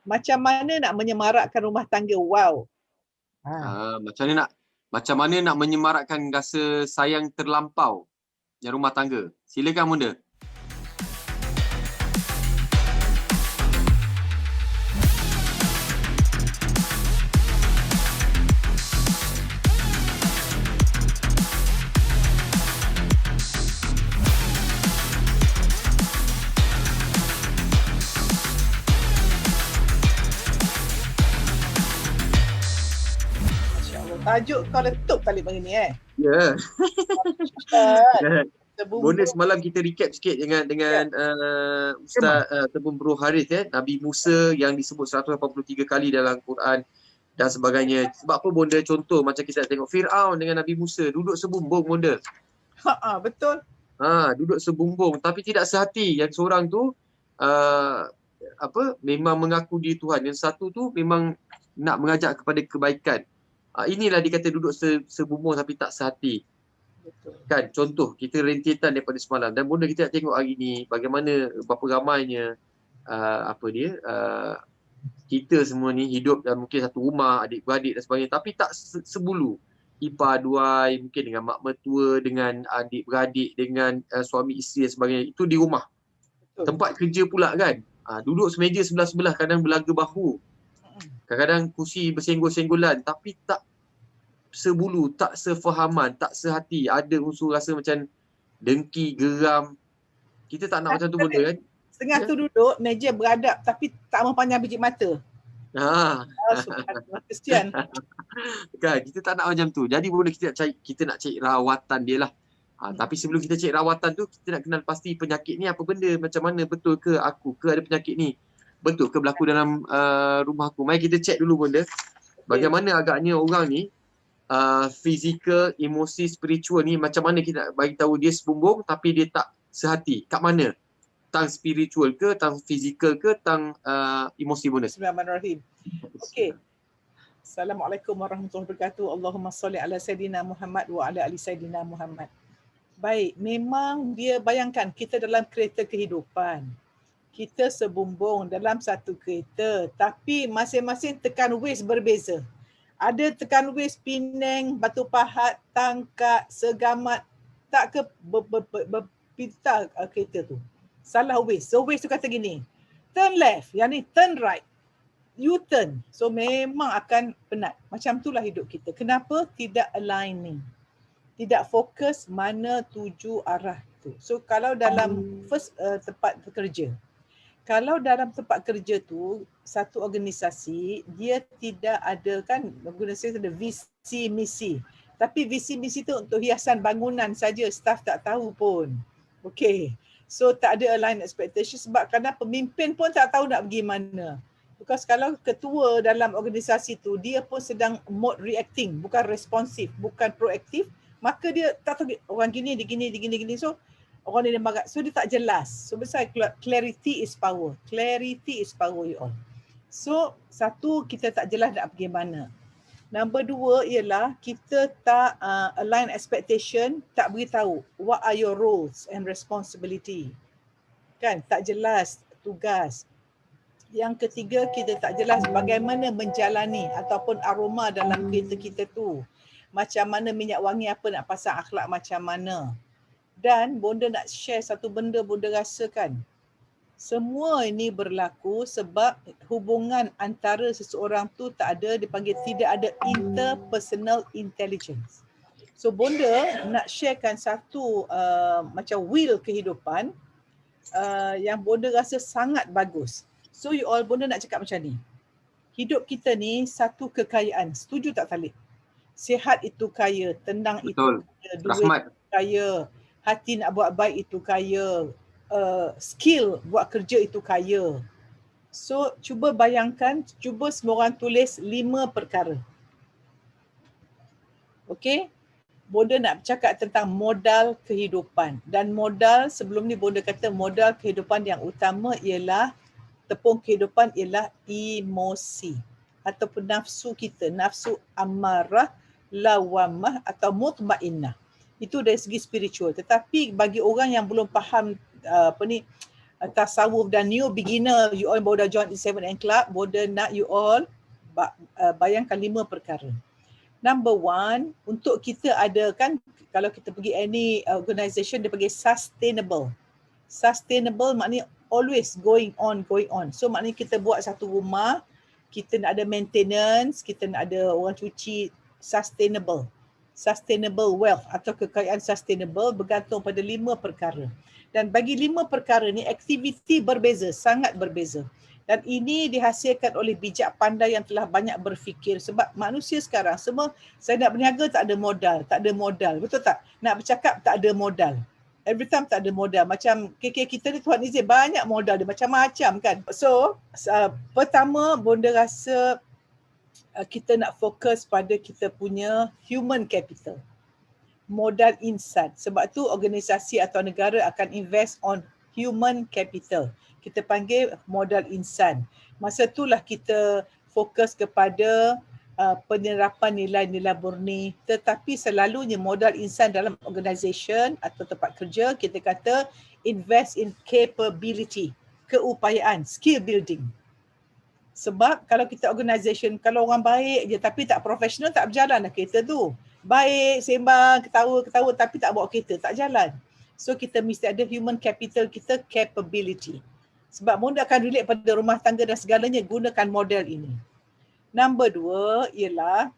Macam mana nak menyemarakkan rumah tangga? Wow. Macam mana nak menyemarakkan rasa sayang terlampau yang rumah tangga? Silakan Bonda. Tajuk kau letup tali begini Ya. Bonda semalam kita recap sikit dengan Ustaz Tebun Bro Harith Nabi Musa yang disebut 183 kali dalam Quran dan sebagainya. Sebab apa Bonda contoh macam kita tengok Firaun dengan Nabi Musa duduk sebumbung Bonda. Betul. Duduk sebumbung tapi tidak sehati. Yang seorang tu memang mengaku diri Tuhan. Yang satu tu memang nak mengajak kepada kebaikan. Inilah dikata duduk sebumbung tapi tak sehati. Betul. Kan contoh kita rentetan daripada semalam dan Bonda kita nak tengok hari ni bagaimana berapa ramainya kita semua ni hidup dalam mungkin satu rumah, adik-beradik dan sebagainya tapi tak sebulu. Ipar duai, mungkin dengan mak mertua, dengan adik-beradik, dengan suami isteri dan sebagainya. Itu di rumah. Betul. Tempat kerja pula kan. Duduk semeja sebelah-sebelah, kadang belaga bahu. Kadang-kadang kursi bersenggol-senggolan tapi tak sebulu, tak sefahaman, tak sehati. Ada unsur rasa macam dengki, geram. Kita tak nak macam tu Bonda kan. Setengah tu duduk, meja beradap tapi tak memandang biji mata. Kesian. Kan, kita tak nak macam tu. Jadi Bonda kita nak cari rawatan dia lah. Tapi sebelum kita cari rawatan tu, kita nak kenal pasti penyakit ni apa benda, macam mana, betul ke aku ke ada penyakit ni. Betul ke berlaku dalam rumah aku? Mari kita cek dulu Bonda. Bagaimana agaknya orang ni fizikal, emosi, spiritual ni macam mana kita nak bagi tahu dia sebumbung tapi dia tak sehati. Kat mana? Tang spiritual ke, tang fizikal ke, tang emosi Bonda. Bismillahirrahmanirrahim. Okey. Assalamualaikum warahmatullahi wabarakatuh. Allahumma salli ala Sayyidina Muhammad wa ala ali Sayyidina Muhammad. Baik, memang dia bayangkan kita dalam kereta kehidupan. Kita sebumbung dalam satu kereta tapi masing-masing tekan waist berbeza. Ada tekan waist Penang, Batu Pahat, Tangkak, Segamat, tak ke berpintar kereta tu. Salah waist. So waist tu kata gini, turn left, yang ni turn right, U-turn. So memang akan penat. Macam itulah hidup kita. Kenapa? Tidak aligning. Tidak fokus mana tuju arah tu. So kalau dalam tempat bekerja, kalau dalam tempat kerja tu, satu organisasi, dia tidak ada kan, organisasi ada visi misi. Tapi visi misi tu untuk hiasan bangunan saja, staff tak tahu pun. Okay. So tak ada align expectation sebab kadang pemimpin pun tak tahu nak pergi mana. Because kalau ketua dalam organisasi tu, dia pun sedang mode reacting, bukan responsif, bukan proaktif, maka dia tak tahu orang gini, digini. So orang dia marah. So dia tak jelas. So besar clarity is power. Clarity is power you all. So satu, kita tak jelas nak pergi mana. Nombor dua ialah kita tak align expectation, tak beritahu what are your roles and responsibility. Kan, tak jelas tugas. Yang ketiga, kita tak jelas bagaimana menjalani ataupun aroma dalam kereta kita tu. Macam mana minyak wangi apa nak pasang, akhlak macam mana. Dan Bonda nak share satu benda Bonda rasakan. Semua ini berlaku sebab hubungan antara seseorang tu tak ada, dipanggil tidak ada interpersonal intelligence. So Bonda nak sharekan satu macam wheel kehidupan yang Bonda rasa sangat bagus. So you all, Bonda nak cakap macam ni. Hidup kita ni satu kekayaan. Setuju tak Talib? Sihat itu kaya, tenang betul. Itu kaya, duit itu kaya, hati nak buat baik itu kaya, skill buat kerja itu kaya. So cuba bayangkan, cuba semua orang tulis 5 perkara. Okey? Bonda nak bercakap tentang modal kehidupan. Dan modal, sebelum ni Bonda kata modal kehidupan yang utama ialah, tepung kehidupan ialah emosi ataupun nafsu kita, nafsu amarah, lawamah atau mutmainnah. Itu dari segi spiritual. Tetapi bagi orang yang belum faham tasawuf dan new beginner, you all boleh join in 7am Club, boleh nak you all bayangkan 5 perkara. Number 1, untuk kita ada kan, kalau kita pergi any organisation, dia panggil sustainable. Sustainable maknanya always going on. So maknanya kita buat satu rumah, kita nak ada maintenance, kita nak ada orang cuci, sustainable wealth atau kekayaan sustainable bergantung pada 5 perkara. Dan bagi 5 perkara ni aktiviti berbeza, sangat berbeza. Dan ini dihasilkan oleh bijak pandai yang telah banyak berfikir. Sebab manusia sekarang semua, saya nak berniaga tak ada modal. Betul tak? Nak bercakap tak ada modal. Every time tak ada modal. Macam KK kita ni Tuhan izin banyak modal dia, macam-macam kan. So, pertama Bonda rasa kita nak fokus pada kita punya human capital. Modal insan. Sebab tu organisasi atau negara akan invest on human capital. Kita panggil modal insan. Masa itulah kita fokus kepada penerapan nilai-nilai murni, tetapi selalunya modal insan dalam organisation atau tempat kerja, kita kata invest in capability, keupayaan, skill building. Sebab kalau kita organisation, kalau orang baik je tapi tak profesional, tak berjalan lah kereta tu. Baik, sembang, ketawa tapi tak bawa kereta, tak jalan. So kita mesti ada human capital kita, capability. Sebab Bonda akan relate pada rumah tangga dan segalanya, gunakan model ini. Number 2 ialah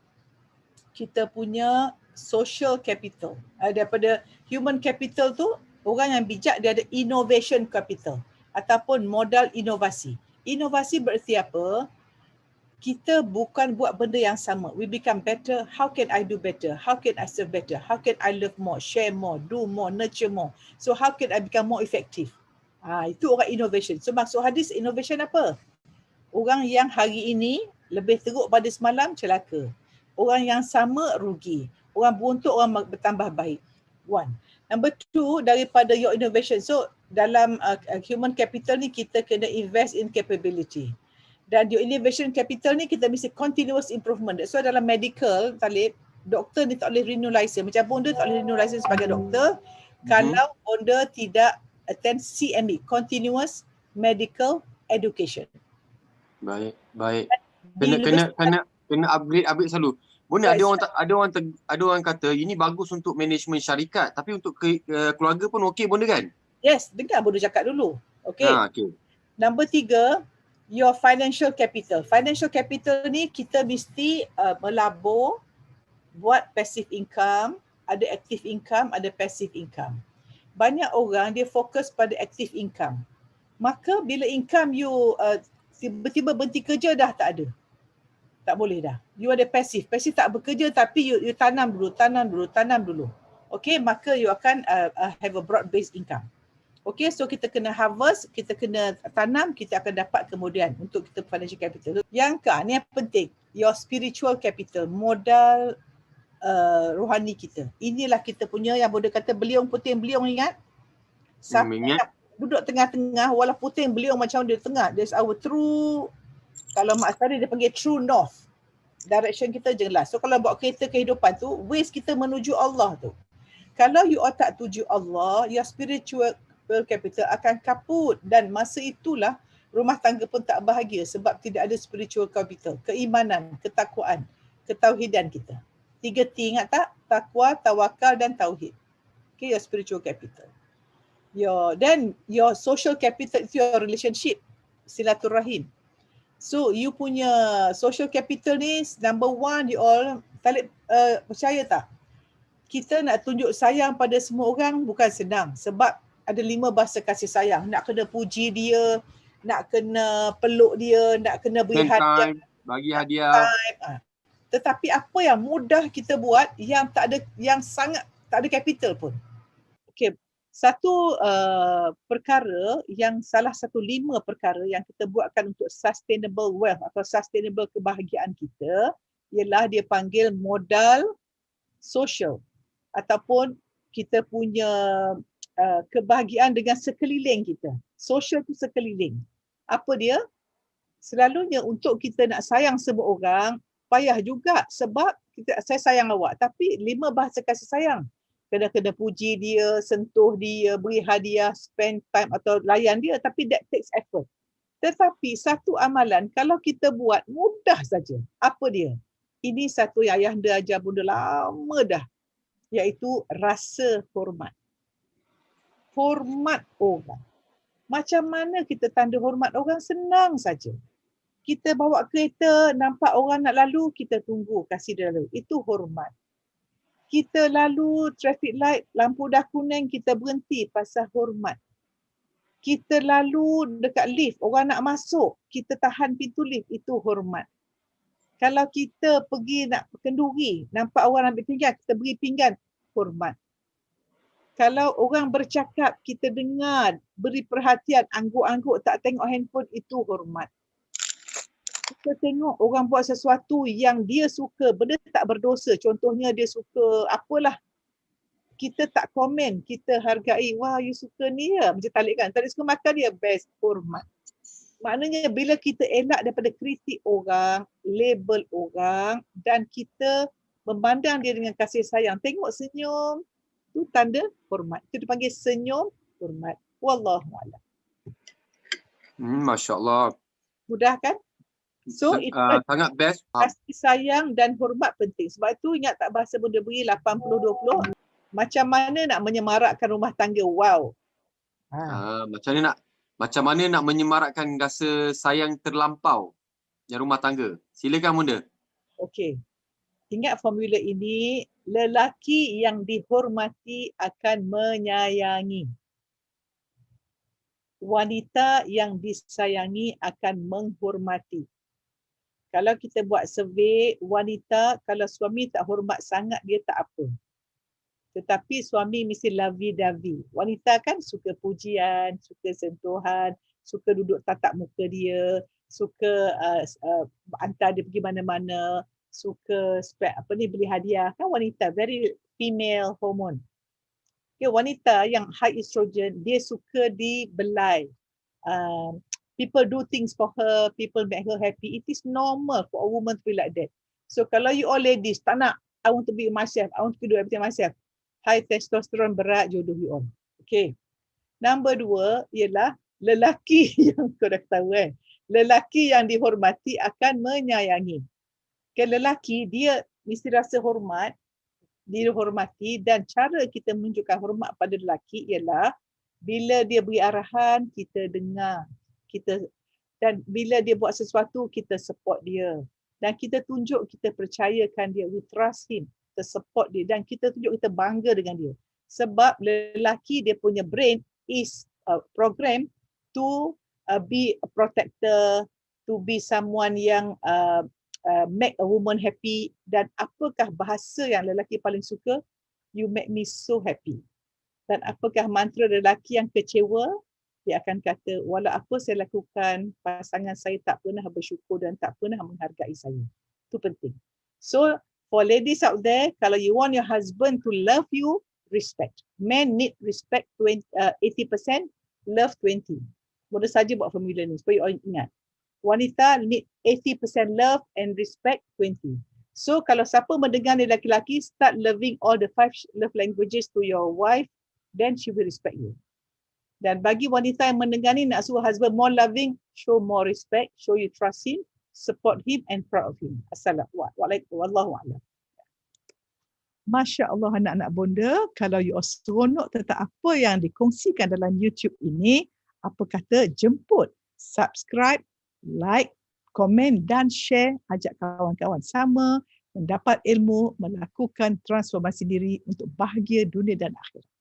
kita punya social capital. Daripada human capital tu, orang yang bijak dia ada innovation capital ataupun modal inovasi. Inovasi bererti apa? Kita bukan buat benda yang sama. We become better. How can I do better? How can I serve better? How can I love more, share more, do more, nurture more? So how can I become more effective? Itu orang innovation. So maksud hadis innovation apa? Orang yang hari ini lebih teruk pada semalam, celaka. Orang yang sama, rugi. Orang beruntung, orang bertambah baik. 1. Number 2, daripada your innovation. So dalam human capital ni kita kena invest in capability. Dan your innovation capital ni kita mesti continuous improvement. So dalam medical, Talib, doktor ni tak boleh renew license. Macam Bonda tak boleh renew license sebagai doktor kalau Bonda tidak attend CME, Continuous Medical Education. Baik. Kena upgrade selalu. Bonda, ada orang kata ini bagus untuk management syarikat, tapi untuk keluarga pun okey Bonda kan? Yes, dengar Bonda cakap dulu. Okay. Okay. Number 3, your financial capital. Financial capital ni kita mesti melabur, buat passive income, ada active income, ada passive income. Banyak orang dia fokus pada active income. Maka bila income you tiba-tiba berhenti kerja dah tak ada. Tak boleh dah. You ada passive. Passive tak bekerja tapi you tanam dulu. Okay, maka you akan have a broad based income. Okay, so kita kena harvest, kita kena tanam, kita akan dapat kemudian untuk kita financial capital. Yang ni yang penting, your spiritual capital, modal rohani kita. Inilah kita punya yang Bonda kata beliau puting beliau, ingat? Siapa yang duduk tengah-tengah, walau puting beliau macam dia tengah, there's our true, kalau Mak Sari dia panggil true north. Direction kita jelas. So kalau bawa kereta kehidupan tu, ways kita menuju Allah tu. Kalau you tak tuju Allah, your spiritual capital akan kaput dan masa itulah rumah tangga pun tak bahagia sebab tidak ada spiritual capital, keimanan, ketakwaan, ketauhidan kita. 3 T, ingat tak? Takwa, tawakal dan tauhid. Okay, your spiritual capital. Your social capital is your relationship, silaturahim. So you punya social capital ni number 1, you all Talib percaya tak? Kita nak tunjuk sayang pada semua orang bukan senang sebab ada 5 bahasa kasih sayang. Nak kena puji dia, nak kena peluk dia, nak kena beri hadiah, bagi hadiah. Tetapi apa yang mudah kita buat yang sangat tak ada capital pun. Okey, satu perkara yang salah satu 5 perkara yang kita buatkan untuk sustainable wealth atau sustainable kebahagiaan kita ialah dia panggil modal social ataupun kita punya kebahagiaan dengan sekeliling kita. Social tu sekeliling. Apa dia? Selalunya untuk kita nak sayang semua orang, payah juga sebab saya sayang awak. Tapi 5 bahasa kasih sayang. kena puji dia, sentuh dia, beri hadiah, spend time atau layan dia, tapi that takes effort. Tetapi satu amalan kalau kita buat mudah saja. Apa dia? Ini satu yang ayahanda ajar bunda lama dah, iaitu rasa hormat. Hormat orang. Macam mana kita tanda hormat orang? Senang saja. Kita bawa kereta, nampak orang nak lalu, kita tunggu, kasih dia lalu. Itu hormat. Kita lalu traffic light, lampu dah kuning, kita berhenti pasal hormat. Kita lalu dekat lift, orang nak masuk, kita tahan pintu lift, itu hormat. Kalau kita pergi nak kenduri, nampak orang ambil pinggan, kita beri pinggan, hormat. Kalau orang bercakap, kita dengar, beri perhatian, angguk-angguk, tak tengok handphone, itu hormat. Kita tengok orang buat sesuatu yang dia suka, benda tak berdosa. Contohnya dia suka apalah. Kita tak komen, kita hargai. Wah, you suka ni ya. Macam Talik kan. Talik suka makan dia, best, hormat. Maknanya bila kita elak daripada kritik orang, label orang dan kita memandang dia dengan kasih sayang. Tengok senyum, tu tanda hormat. Itu dipanggil senyum hormat. Wallahualam. Masya Allah. Mudah kan? So itu sangat best. Kasih sayang dan hormat penting. Sebab tu ingat tak bahasa bunda beri 80-20? Macam mana nak menyemarakkan rumah tangga? Wow. Macam mana nak menyemarakkan rasa sayang terlampau yang rumah tangga? Silakan bunda. Okey. Ingat formula ini, lelaki yang dihormati akan menyayangi. Wanita yang disayangi akan menghormati. Kalau kita buat survey, wanita kalau suami tak hormat sangat, dia tak apa. Tetapi suami mesti lovey-dovey. Wanita kan suka pujian, suka sentuhan, suka duduk tatap muka dia, suka hantar dia pergi mana-mana, suka beli hadiah. Kan wanita, very female hormone. Okay, wanita yang high estrogen, dia suka dibelai. People do things for her, people make her happy. It is normal for a woman to be like that. So kalau you all ladies, tak nak, I want to be myself, I want to do everything myself. High testosterone, berat, jodoh you all. Okay. Number 2 ialah lelaki yang kau dah tahu lelaki yang dihormati akan menyayangi. Okay, lelaki dia mesti rasa hormat, dihormati, dan cara kita menunjukkan hormat pada lelaki ialah bila dia beri arahan, kita dengar. Dan bila dia buat sesuatu, kita support dia. Dan kita tunjuk, kita percayakan dia, we trust him, kita support dia, dan kita tunjuk kita bangga dengan dia. Sebab lelaki dia punya brain is programmed to be a protector, to be someone yang make a woman happy. Dan apakah bahasa yang lelaki paling suka? You make me so happy. Dan apakah mantra lelaki yang kecewa? Dia akan kata, walau apa saya lakukan, pasangan saya tak pernah bersyukur dan tak pernah menghargai saya. Itu penting. So, for ladies out there, kalau you want your husband to love you, respect. Men need respect 80%, love 20%. Boleh saja buat formula ni, supaya you ingat. Wanita need 80% love and respect 20%. So, kalau siapa mendengar ni lelaki-lelaki, start loving all the 5 love languages to your wife, then she will respect you. Dan bagi wanita yang mendengar ni, nak suruh husband more loving, show more respect, show you trust him, support him and proud of him. Assalamualaikum warahmatullahi wabarakatuh. Masya Allah anak-anak bonda, kalau you seronok tentang apa yang dikongsikan dalam YouTube ini, apa kata jemput, subscribe, like, komen dan share, ajak kawan-kawan sama, mendapat ilmu, melakukan transformasi diri untuk bahagia dunia dan akhirat.